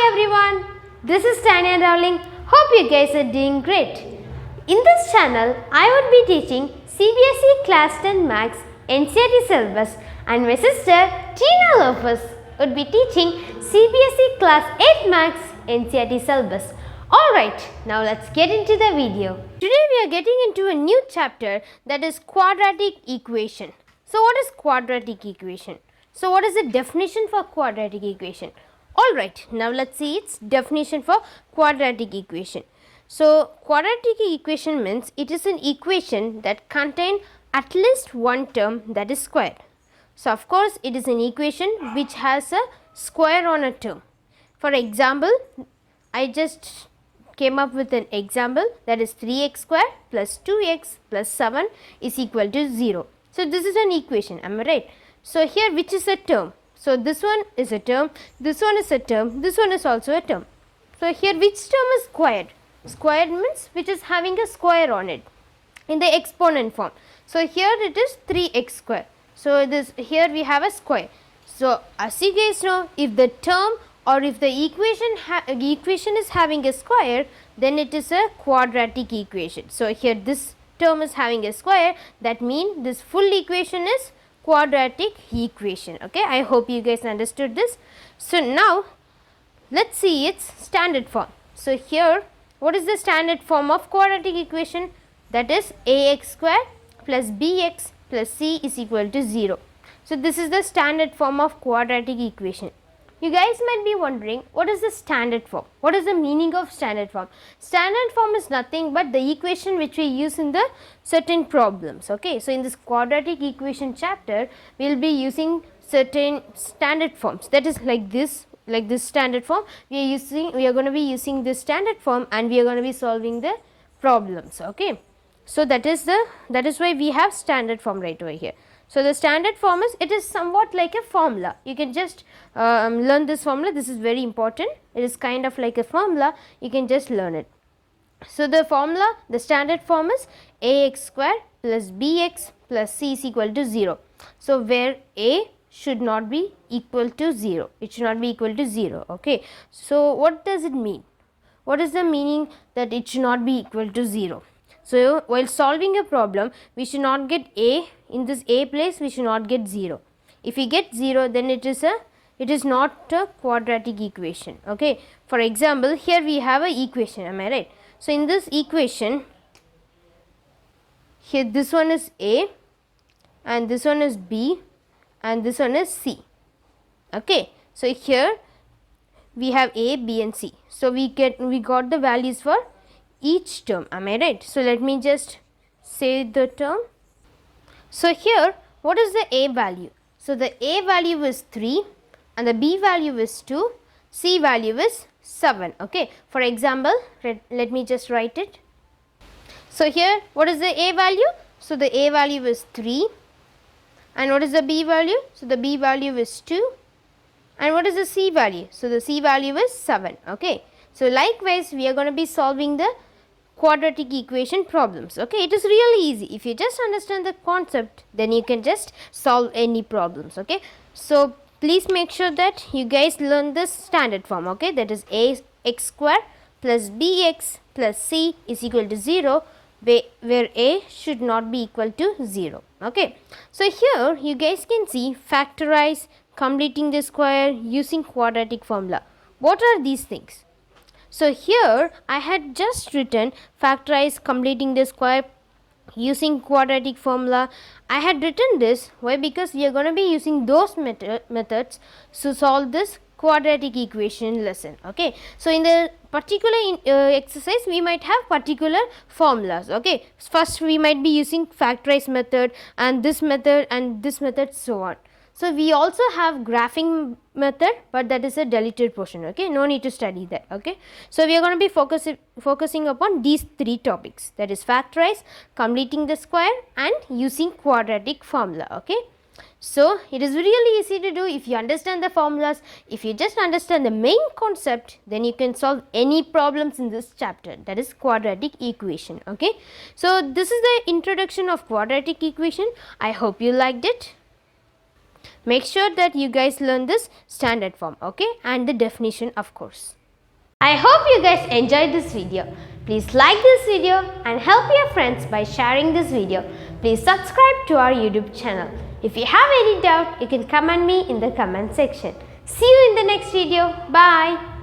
everyone, this is Tanya darling. Hope you guys are doing great. In this channel, I would be teaching CBSE Class 10 Maths NCERT syllabus and my sister Tina Lopez would be teaching CBSE Class 8 Maths NCERT syllabus. Alright, now let's get into the video. Today we are getting into a new chapter, that is quadratic equation. So what is quadratic equation? So what is the definition for quadratic equation? Alright, now let's see its definition for quadratic equation. So quadratic equation means it is an equation that contains at least one term that is squared. So of course it is an equation which has a square on a term. For example, I just came up with an example, that is 3x square plus 2x plus 7 is equal to 0. So this is an equation, am I right? So here which is a term? So this one is a term, this one is a term, this one is also a term. So here which term is squared? Squared means which is having a square on it in the exponent form. So here it is 3x square. So this here we have a square. So as you guys know, if the term or if the equation is having a square, then it is a quadratic equation. So here this term is having a square, that means this full equation is quadratic equation. Okay, I hope you guys understood this. So now let's see its standard form. So here what is the standard form of quadratic equation? That is ax square plus bx plus c is equal to 0. So this is the standard form of quadratic equation. You guys might be wondering, what is the standard form? What is the meaning of standard form? Standard form is nothing but the equation which we use in the certain problems. Okay, so in this quadratic equation chapter, we will be using certain standard forms. That is like this standard form. We are going to be using this standard form and we are going to be solving the problems. Okay, so that is why we have standard form right over here. So the standard form is, it is somewhat like a formula. You can just learn this formula. This is very important. It is kind of like a formula. You can just learn it. So the formula, the standard form is ax square plus bx plus c is equal to 0. So where a should not be equal to 0. It should not be equal to 0. Okay. So what does it mean? What is the meaning that it should not be equal to 0? So while solving a problem, we should not get a, in this a place we should not get 0. If we get 0, then it is not a quadratic equation. Okay. For example, here we have a equation, am I right? So in this equation, here this one is a and this one is b and this one is c. Okay. So here we have a, b and c. So we got the values for each term, am I right? So let me just say the term. So here what is the a value? So the a value is 3 and the b value is 2, c value is 7. Okay. For example, let me just write it. So here what is the a value? So the a value is 3 and what is the b value? So the b value is 2 and what is the c value? So the c value is 7. Okay. So likewise we are going to be solving the quadratic equation problems. Okay, it is really easy. If you just understand the concept, then you can just solve any problems. Okay, so please make sure that you guys learn this standard form. Okay, that is ax square plus bx plus c is equal to 0, where a should not be equal to 0. Okay, so here you guys can see factorize, completing the square, using quadratic formula. What are these things? So here I had just written factorize, completing the square, using quadratic formula. I had written this, why? Because we are going to be using those methods to solve this quadratic equation lesson. Okay, so in the particular exercise we might have particular formulas. Okay, first we might be using factorize method and this method, so on. So we also have graphing method, but that is a deleted portion. Okay, no need to study that. Okay, so we are going to be focusing upon these three topics, that is factorize, completing the square and using quadratic formula. Okay, so it is really easy to do if you understand the formulas. If you just understand the main concept, then you can solve any problems in this chapter, that is quadratic equation. Okay, so this is the introduction of quadratic equation. I hope you liked it. Make sure that you guys learn this standard form, okay, and the definition, of course. I hope you guys enjoyed this video. Please like this video and help your friends by sharing this video. Please subscribe to our YouTube channel. If you have any doubt, you can comment me in the comment section. See you in the next video. Bye.